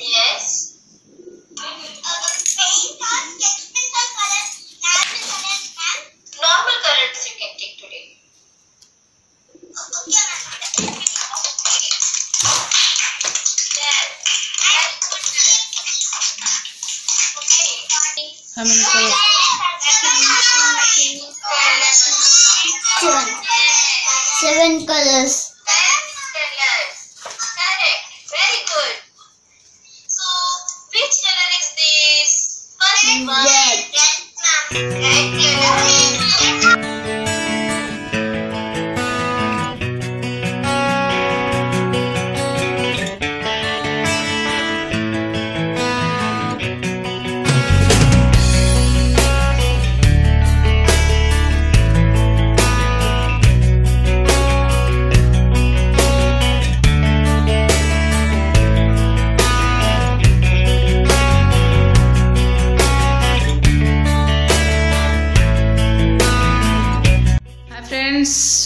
Yes. Normal colors you can take today. How many colors? 7 colors. Correct. Very good. So, which color is this? First one. Red.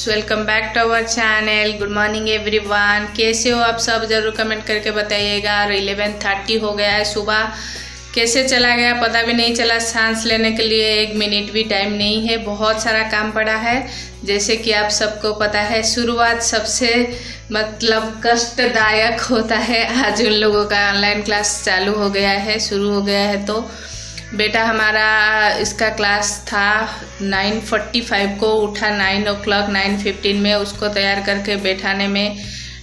Welcome back to our channel. Good morning everyone. कैसे हो आप सब, जरूर comment करके बताइएगा। और 11:30 हो गया है सुबह। कैसे चला गया पता भी नहीं चला। सांस लेने के लिए 1 मिनट भी टाइम नहीं है। बहुत सारा काम पड़ा है। जैसे कि आप सबको पता है, शुरुआत सबसे मतलब कष्टदायक होता है। आज उन लोगों का ऑनलाइन क्लास चालू हो गया है, शुरू हो गया है। तो बेटा हमारा इसका क्लास था 9:45 को, उठा 9 o'clock 9:15 में। उसको तैयार करके बैठाने में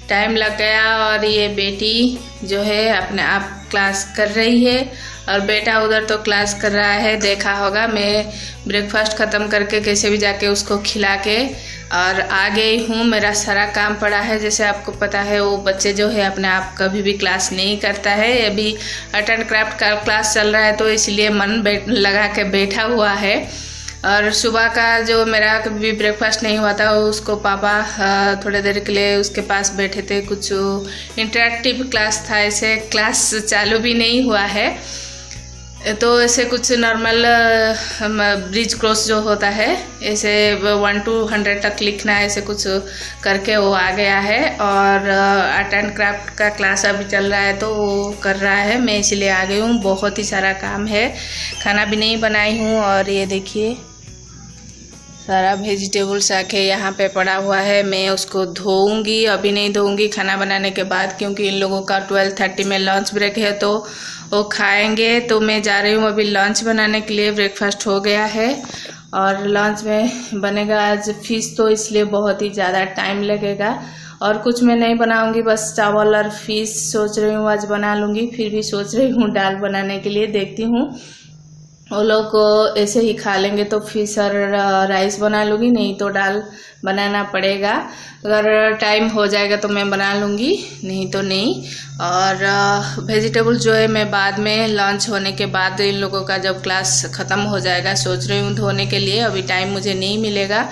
टाइम लग गया। और ये बेटी जो है अपने आप क्लास कर रही है और बेटा उधर तो क्लास कर रहा है। देखा होगा मैं ब्रेकफास्ट ख़त्म करके कैसे भी जाके उसको खिला के और आ गई हूँ। मेरा सारा काम पड़ा है। जैसे आपको पता है, वो बच्चे जो है अपने आप कभी भी क्लास नहीं करता है। अभी आर्ट एंड क्राफ्ट का क्लास चल रहा है तो इसलिए मन लगा के बैठा हुआ है। और सुबह का जो मेरा कभी ब्रेकफास्ट नहीं हुआ था, उसको पापा थोड़ी देर के लिए उसके पास बैठे थे। कुछ इंटरेक्टिव क्लास था, ऐसे क्लास चालू भी नहीं हुआ है। तो ऐसे कुछ नॉर्मल ब्रिज क्रॉस जो होता है, ऐसे 1 to 100 तक लिखना, ऐसे कुछ करके वो आ गया है। और आर्ट एंड क्राफ्ट का क्लास अभी चल रहा है तो वो कर रहा है। मैं इसलिए आ गई हूँ। बहुत ही सारा काम है, खाना भी नहीं बनाई हूँ। और ये देखिए सारा वेजिटेबल्स आके यहाँ पे पड़ा हुआ है। मैं उसको धोऊंगी, अभी नहीं धोऊंगी, खाना बनाने के बाद, क्योंकि इन लोगों का 12:30 में लंच ब्रेक है तो वो खाएंगे। तो मैं जा रही हूँ अभी लंच बनाने के लिए। ब्रेकफास्ट हो गया है और लंच में बनेगा आज फिश, तो इसलिए बहुत ही ज़्यादा टाइम लगेगा। और कुछ मैं नहीं बनाऊंगी, बस चावल और फिश सोच रही हूँ आज बना लूँगी। फिर भी सोच रही हूँ दाल बनाने के लिए, देखती हूँ वो लोग को ऐसे ही खा लेंगे तो फिश और राइस बना लूँगी, नहीं तो दाल बनाना पड़ेगा। अगर टाइम हो जाएगा तो मैं बना लूँगी, नहीं तो नहीं। और वेजिटेबल जो है मैं बाद में लंच होने के बाद, इन लोगों का जब क्लास ख़त्म हो जाएगा, सोच रही हूँ धोने के लिए। अभी टाइम मुझे नहीं मिलेगा।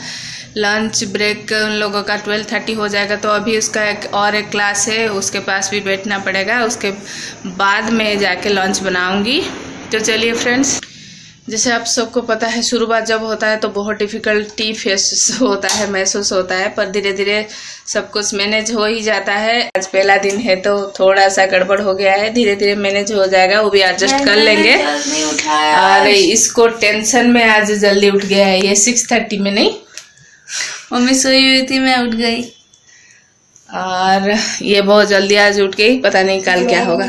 लंच ब्रेक उन लोगों का 12:30 हो जाएगा तो अभी उसका एक क्लास है, उसके पास भी बैठना पड़ेगा। उसके बाद मैं जाके लंच बनाऊँगी। तो चलिए फ्रेंड्स, जैसे आप सबको पता है, शुरुआत जब होता है तो बहुत डिफ़िकल्टी फेस होता है, महसूस होता है, पर धीरे धीरे सब कुछ मैनेज हो ही जाता है। आज पहला दिन है तो थोड़ा सा गड़बड़ हो गया है, धीरे धीरे मैनेज हो जाएगा, वो भी एडजस्ट कर लेंगे। और इसको टेंशन में आज जल्दी उठ गया है ये 6:30 में। नहीं, मम्मी सोई हुई थी, मैं उठ गई। और ये बहुत जल्दी आज उठ गई, पता नहीं कल क्या होगा।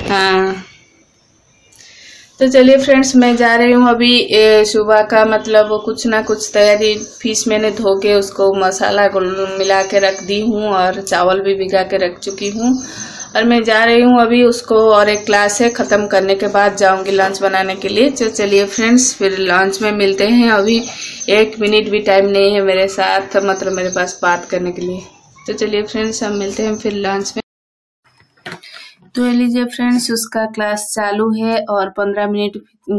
हाँ, तो चलिए फ्रेंड्स, मैं जा रही हूँ अभी। सुबह का मतलब कुछ ना कुछ तैयारी। फिश मैंने धो के उसको मसाला मिला के रख दी हूँ और चावल भी भिगा के रख चुकी हूँ। और मैं जा रही हूँ अभी उसको, और एक क्लास है, ख़त्म करने के बाद जाऊँगी लंच बनाने के लिए। तो चलिए फ्रेंड्स, फिर लंच में मिलते हैं। अभी 1 मिनट भी टाइम नहीं है मेरे साथ, मतलब मेरे पास बात करने के लिए। तो चलिए फ्रेंड्स, हम मिलते हैं फिर लंच में। तो लीजिए फ्रेंड्स, उसका क्लास चालू है और 15 मिनट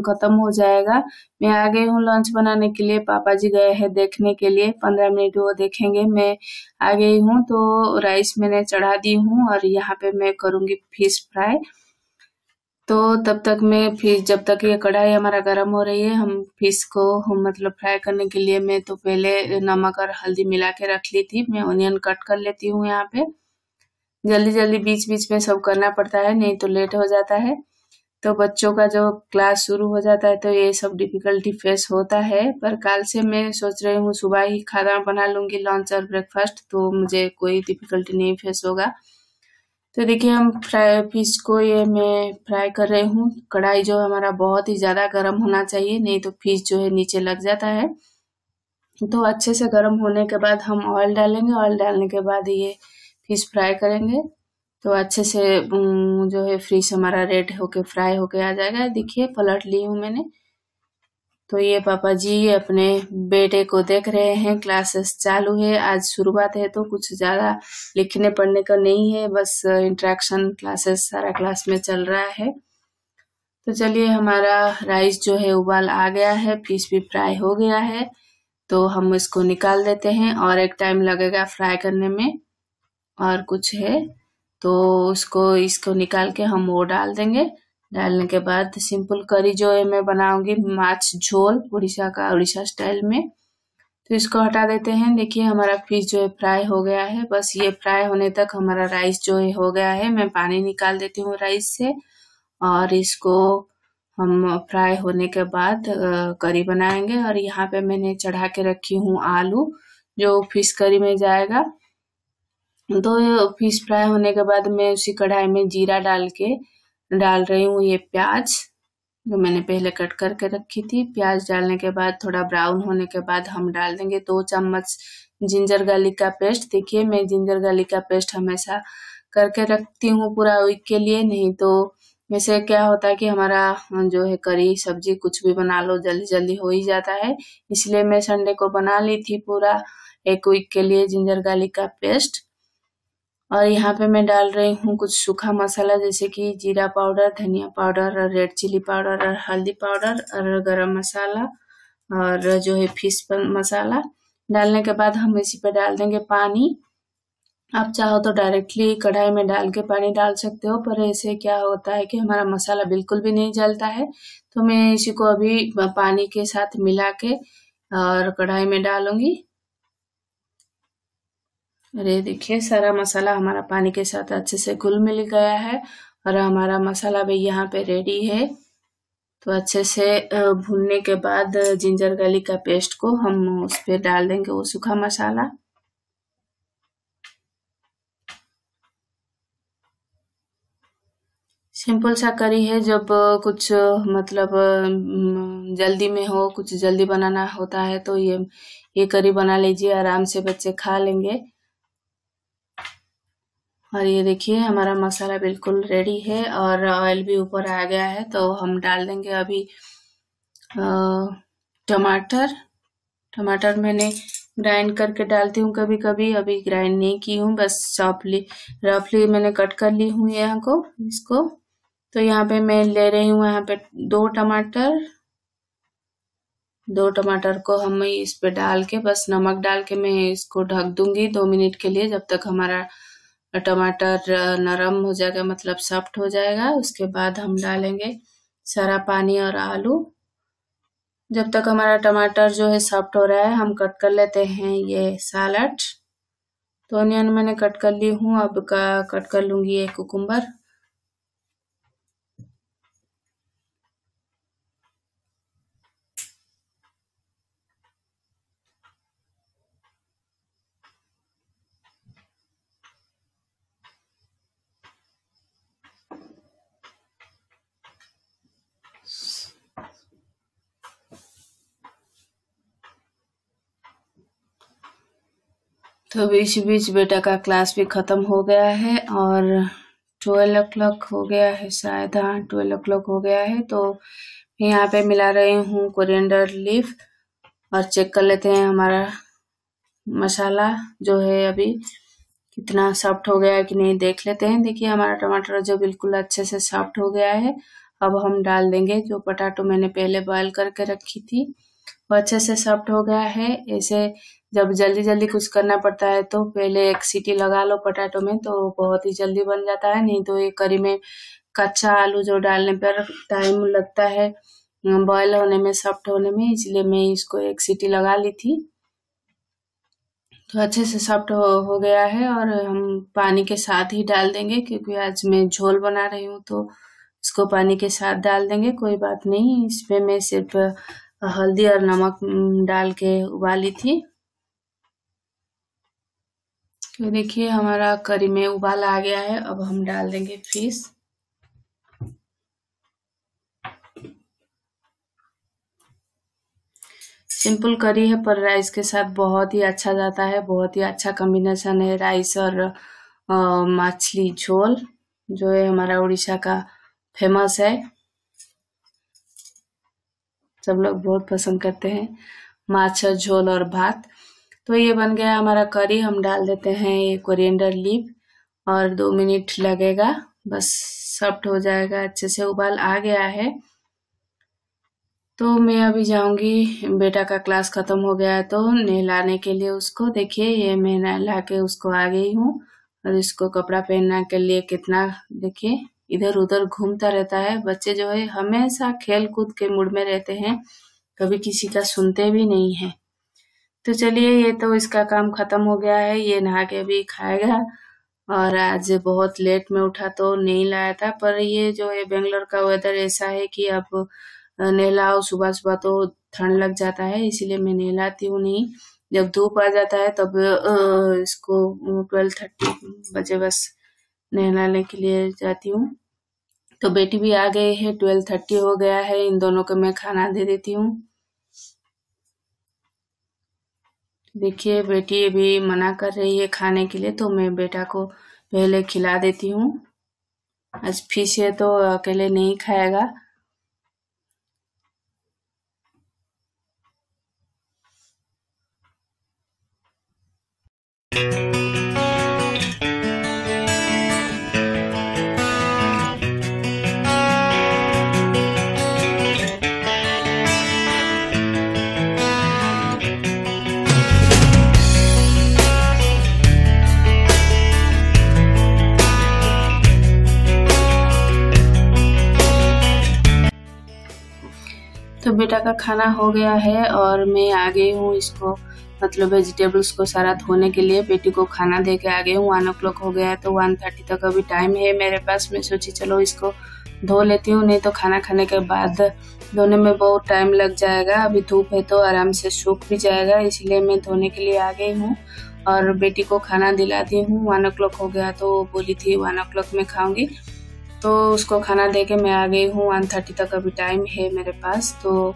खत्म हो जाएगा। मैं आ गई हूँ लंच बनाने के लिए। पापा जी गए हैं देखने के लिए, 15 मिनट वो देखेंगे। मैं आ गई हूँ तो राइस मैंने चढ़ा दी हूँ और यहाँ पे मैं करूँगी फिश फ्राई। तो तब तक मैं फिश, जब तक ये कढ़ाई हमारा गर्म हो रही है, हम फिश को हम मतलब फ्राई करने के लिए मैं तो पहले नमक और हल्दी मिला के रख ली थी। मैं ऑनियन कट कर लेती हूँ यहाँ पे। जल्दी जल्दी बीच बीच में सब करना पड़ता है, नहीं तो लेट हो जाता है। तो बच्चों का जो क्लास शुरू हो जाता है तो ये सब डिफिकल्टी फेस होता है। पर कल से मैं सोच रही हूँ सुबह ही खाना बना लूंगी, लंच और ब्रेकफास्ट, तो मुझे कोई डिफिकल्टी नहीं फेस होगा। तो देखिए हम फिश को ये मैं फ्राई कर रही हूँ। कढ़ाई जो हमारा बहुत ही ज्यादा गर्म होना चाहिए, नहीं तो फिश जो है नीचे लग जाता है। तो अच्छे से गर्म होने के बाद हम ऑयल डालेंगे। ऑयल डालने के बाद ये फिश फ्राई करेंगे तो अच्छे से जो है फिश हमारा रेड होके फ्राई होके आ जाएगा। देखिए पलट ली हूँ मैंने। तो ये पापा जी अपने बेटे को देख रहे हैं, क्लासेस चालू है, आज शुरुआत है तो कुछ ज्यादा लिखने पढ़ने का नहीं है, बस इंटरेक्शन क्लासेस सारा क्लास में चल रहा है। तो चलिए हमारा राइस जो है उबाल आ गया है, फिश भी फ्राई हो गया है, तो हम इसको निकाल देते हैं। और एक टाइम लगेगा फ्राई करने में और कुछ है तो इसको निकाल के हम वो डाल देंगे। डालने के बाद सिंपल करी जो है मैं बनाऊंगी, माछ झोल उड़ीसा स्टाइल में, तो इसको हटा देते हैं। देखिए हमारा फिश जो है फ्राई हो गया है। बस ये फ्राई होने तक हमारा राइस जो है हो गया है। मैं पानी निकाल देती हूँ राइस से और इसको हम फ्राई होने के बाद करी बनाएंगे। और यहाँ पे मैंने चढ़ा के रखी हूँ आलू जो फिश करी में जाएगा। तो फिश फ्राई होने के बाद मैं उसी कढ़ाई में जीरा डाल रही हूँ ये प्याज जो मैंने पहले कट करके रखी थी। प्याज डालने के बाद थोड़ा ब्राउन होने के बाद हम डाल देंगे 2 चम्मच जिंजर गार्लिक का पेस्ट। देखिए मैं जिंजर गार्लिक का पेस्ट हमेशा करके रखती हूँ पूरा वीक के लिए, नहीं तो वैसे क्या होता है कि हमारा जो है करी सब्जी कुछ भी बना लो जल्दी जल्दी हो ही जाता है। इसलिए मैं संडे को बना ली थी पूरा एक वीक के लिए जिंजर गार्लिक का पेस्ट। और यहाँ पे मैं डाल रही हूँ कुछ सूखा मसाला जैसे कि जीरा पाउडर, धनिया पाउडर और रेड चिली पाउडर और हल्दी पाउडर और गरम मसाला और जो है फिश मसाला। डालने के बाद हम इसी पे डाल देंगे पानी। आप चाहो तो डायरेक्टली कढ़ाई में डाल के पानी डाल सकते हो, पर ऐसे क्या होता है कि हमारा मसाला बिल्कुल भी नहीं जलता है। तो मैं इसी को अभी पानी के साथ मिला के और कढ़ाई में डालूंगी। अरे देखिए सारा मसाला हमारा पानी के साथ अच्छे से घुल मिल गया है और हमारा मसाला भी यहाँ पे रेडी है। तो अच्छे से भूनने के बाद जिंजर गार्लिक का पेस्ट को हम उस पे डाल देंगे वो सूखा मसाला। सिंपल सा करी है, जब कुछ मतलब जल्दी में हो, कुछ जल्दी बनाना होता है तो ये करी बना लीजिए, आराम से बच्चे खा लेंगे। और ये देखिए हमारा मसाला बिल्कुल रेडी है और ऑयल भी ऊपर आ गया है। तो हम डाल देंगे अभी टमाटर मैंने ग्राइंड करके डालती हूँ कभी कभी, अभी ग्राइंड नहीं की हूँ, बस रफली मैंने कट कर ली हूँ इसको। तो यहाँ पे मैं ले रही हूँ यहाँ पे 2 टमाटर को हम इस पे डाल के बस नमक डाल के मैं इसको ढक दूंगी 2 मिनट के लिए, जब तक हमारा टमाटर नरम हो जाएगा, मतलब सॉफ्ट हो जाएगा। उसके बाद हम डालेंगे सारा पानी और आलू। जब तक हमारा टमाटर जो है सॉफ्ट हो रहा है हम कट कर लेते हैं ये सैलेड। तो ऑनियन मैंने कट कर ली हूँ, अब कट कर लूंगी ये कुकुम्बर। तो बीच बीच बेटा का क्लास भी खत्म हो गया है और 12 o'clock हो गया है शायद, हाँ 12 o'clock हो गया है। तो यहाँ पे मिला रही हूँ कोरिएंडर लीफ और चेक कर लेते हैं हमारा मसाला जो है अभी कितना सॉफ्ट हो गया है कि नहीं, देख लेते हैं। देखिए हमारा टमाटर जो बिल्कुल अच्छे से सॉफ्ट हो गया है। अब हम डाल देंगे जो पोटैटो मैंने पहले बॉयल करके रखी थी, वो अच्छे से सॉफ्ट हो गया है। ऐसे जब जल्दी जल्दी कुछ करना पड़ता है तो पहले एक सीटी लगा लो पोटैटो में, तो बहुत ही जल्दी बन जाता है, नहीं तो ये करी में कच्चा आलू जो डालने पर टाइम लगता है बॉयल होने में, सॉफ्ट होने में, इसलिए मैं इसको 1 सीटी लगा ली थी। तो अच्छे से सॉफ्ट हो गया है और हम पानी के साथ ही डाल देंगे, क्योंकि आज मैं झोल बना रही हूँ तो इसको पानी के साथ डाल देंगे। कोई बात नहीं, इसमें मैं सिर्फ हल्दी और नमक डाल के उबाली थी। तो देखिए हमारा करी में उबाल आ गया है। अब हम डाल देंगे फिश। सिंपल करी है पर राइस के साथ बहुत ही अच्छा जाता है, बहुत ही अच्छा कॉम्बिनेशन है राइस और मछली झोल, जो है हमारा उड़ीसा का फेमस है। सब लोग बहुत पसंद करते हैं माछ झोल और भात। तो ये बन गया हमारा करी। हम डाल देते हैं ये कोरिएंडर लीफ और 2 मिनट लगेगा, बस सॉफ्ट हो जाएगा, अच्छे से उबाल आ गया है। तो मैं अभी जाऊंगी, बेटा का क्लास खत्म हो गया है तो नहलाने के लिए उसको। देखिए ये मैं नहला के उसको आ गई हूँ और इसको कपड़ा पहनने के लिए कितना, देखिए इधर उधर घूमता रहता है। बच्चे जो है हमेशा खेल कूद के मूड में रहते हैं, कभी किसी का सुनते भी नहीं है। तो चलिए ये तो इसका काम खत्म हो गया है, ये नहा के अभी खाएगा। और आज बहुत लेट में उठा तो नहीं लाया था, पर ये जो है बेंगलोर का वेदर ऐसा है कि अब नहलाओ सुबह सुबह तो ठंड लग जाता है, इसीलिए मैं नहलाती हूँ नहीं। जब धूप आ जाता है तब इसको 12:30 बजे बस नहलाने के लिए जाती हूँ। तो बेटी भी आ गई है, 12:30 हो गया है, इन दोनों को मैं खाना दे देती हूँ। देखिए बेटी अभी मना कर रही है खाने के लिए, तो मैं बेटा को पहले खिला देती हूँ। आज फिश है तो अकेले नहीं खाएगा। तो बेटा का खाना हो गया है और मैं आ गई हूँ इसको, मतलब वेजिटेबल्स को सारा धोने के लिए। बेटी को खाना दे के आ गई हूँ। 1 o'clock हो गया है तो 1:30 तक अभी टाइम है मेरे पास। मैं सोची चलो इसको धो लेती हूँ, नहीं तो खाना खाने के बाद धोने में बहुत टाइम लग जाएगा। अभी धूप है तो आराम से सूख भी जाएगा, इसलिए मैं धोने के लिए आ गई हूँ और बेटी को खाना दिलाती हूँ। 1 o'clock हो गया तो बोली थी 1 o'clock में खाऊंगी, तो उसको खाना दे के मैं आ गई हूँ। 1:30 तक अभी टाइम है मेरे पास, तो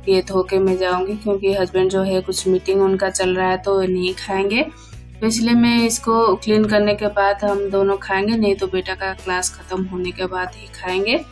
ये धो के मैं जाऊंगी, क्योंकि हस्बैंड जो है कुछ मीटिंग उनका चल रहा है तो नहीं खाएंगे, तो इसलिए मैं इसको क्लीन करने के बाद हम दोनों खाएंगे, नहीं तो बेटा का क्लास खत्म होने के बाद ही खाएंगे।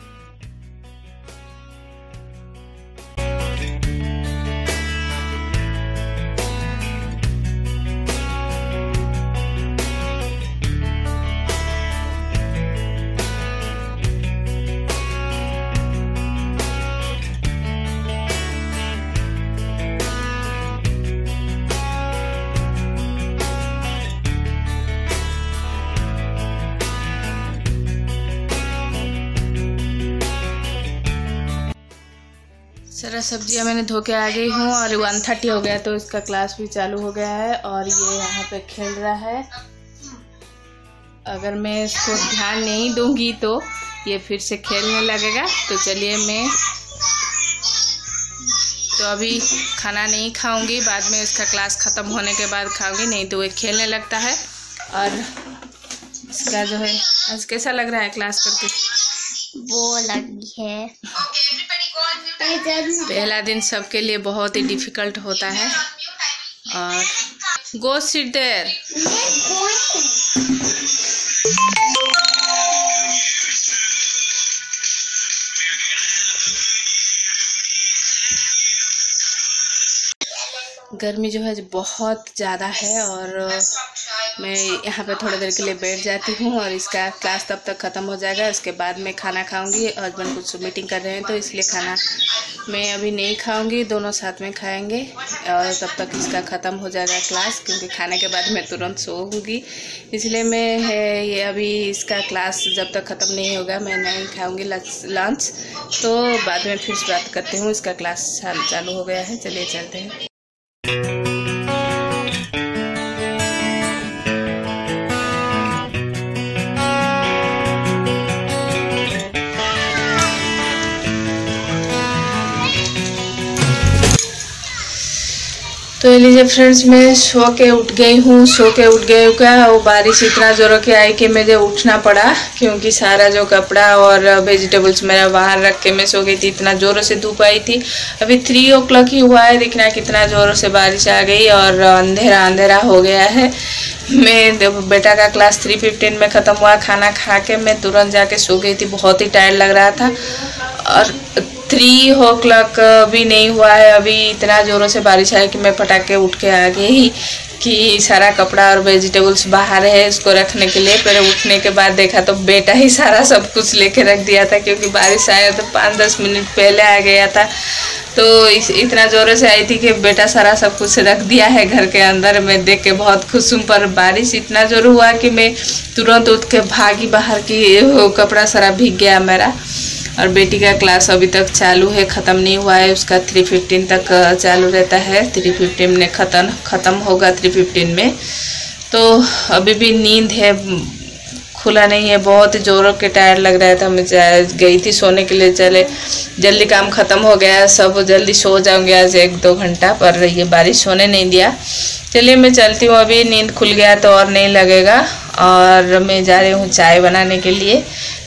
सारा सब्जियां मैंने धो के आ गई हूँ और 1:30 हो गया तो इसका क्लास भी चालू हो गया है और ये यहाँ पे खेल रहा है। अगर मैं इसको ध्यान नहीं दूंगी तो ये फिर से खेलने लगेगा। तो चलिए मैं तो अभी खाना नहीं खाऊंगी, बाद में इसका क्लास ख़त्म होने के बाद खाऊंगी, नहीं तो ये खेलने लगता है। और इसका जो है आज कैसा लग रहा है क्लास करके? वो लगी है। पहला दिन सबके लिए बहुत ही डिफिकल्ट होता है। और गो सिट देयर। गर्मी जो है बहुत ज़्यादा है और मैं यहाँ पे थोड़ी देर के लिए बैठ जाती हूँ और इसका क्लास तब तक ख़त्म हो जाएगा। उसके बाद मैं खाना खाऊंगी। हस्बैंड कुछ मीटिंग कर रहे हैं तो इसलिए खाना मैं अभी नहीं खाऊंगी, दोनों साथ में खाएंगे और तब तक इसका ख़त्म हो जाएगा क्लास, क्योंकि खाने के बाद मैं तुरंत सोऊंगी। इसलिए मैं ये अभी इसका क्लास जब तक ख़त्म नहीं होगा मैं नहीं खाऊंगी लंच। तो बाद में फिर बात करती हूँ। इसका क्लास चालू हो गया है, चलिए चलते हैं। तो लीजिए फ्रेंड्स, मैं सो के उठ गई हूँ क्या वो बारिश इतना ज़ोरों की आई कि मुझे उठना पड़ा, क्योंकि सारा जो कपड़ा और वेजिटेबल्स मेरा बाहर रख के मैं सो गई थी। इतना ज़ोरों से धूप आई थी। अभी 3 o'clock ही हुआ है, देखना कितना ज़ोरों से बारिश आ गई और अंधेरा हो गया है। मैं बेटा का क्लास 3:15 में ख़त्म हुआ। खाना खा के मैं तुरंत जाके सो गई थी, बहुत ही टायर्ड लग रहा था। और 3 o'clock भी नहीं हुआ है, अभी इतना ज़ोरों से बारिश है कि मैं फटाक के उठ के आ गई कि सारा कपड़ा और वेजिटेबल्स बाहर है इसको रखने के लिए। फिर उठने के बाद देखा तो बेटा ही सारा सब कुछ लेके रख दिया था, क्योंकि बारिश आया तो 5-10 मिनट पहले आ गया था। तो इतना ज़ोरों से आई थी कि बेटा सारा सब कुछ रख दिया है घर के अंदर। मैं देख के बहुत खुश हूँ, पर बारिश इतना ज़ोर हुआ कि मैं तुरंत उठ के भागी बाहर की कपड़ा सारा भीग गया मेरा। और बेटी का क्लास अभी तक चालू है, ख़त्म नहीं हुआ है। उसका 3:15 तक चालू रहता है। 3:15 में ख़त्म होगा 3:15 में। तो अभी भी नींद है, खुला नहीं है, बहुत ज़ोरों के टायर्ड लग रहा था। मैं गई थी सोने के लिए, चले जल्दी काम ख़त्म हो गया, सब जल्दी सो जाऊंगी आज 1-2 घंटा, पर ये बारिश सोने नहीं दिया। चलिए मैं चलती हूँ, अभी नींद खुल गया तो और नहीं लगेगा। और मैं जा रही हूँ चाय बनाने के लिए,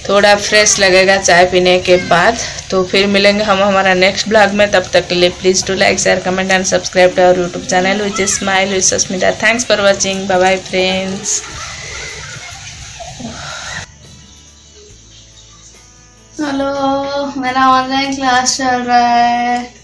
थोड़ा फ्रेश लगेगा चाय पीने के बाद। तो फिर मिलेंगे हम हमारा नेक्स्ट ब्लॉग में। तब तक के लिए please to like, share, comment and subscribe to our YouTube channel which is smile with Sasmita. Thanks for watching, bye bye friends. Hello, मेरा ऑनलाइन क्लास चल रहा है।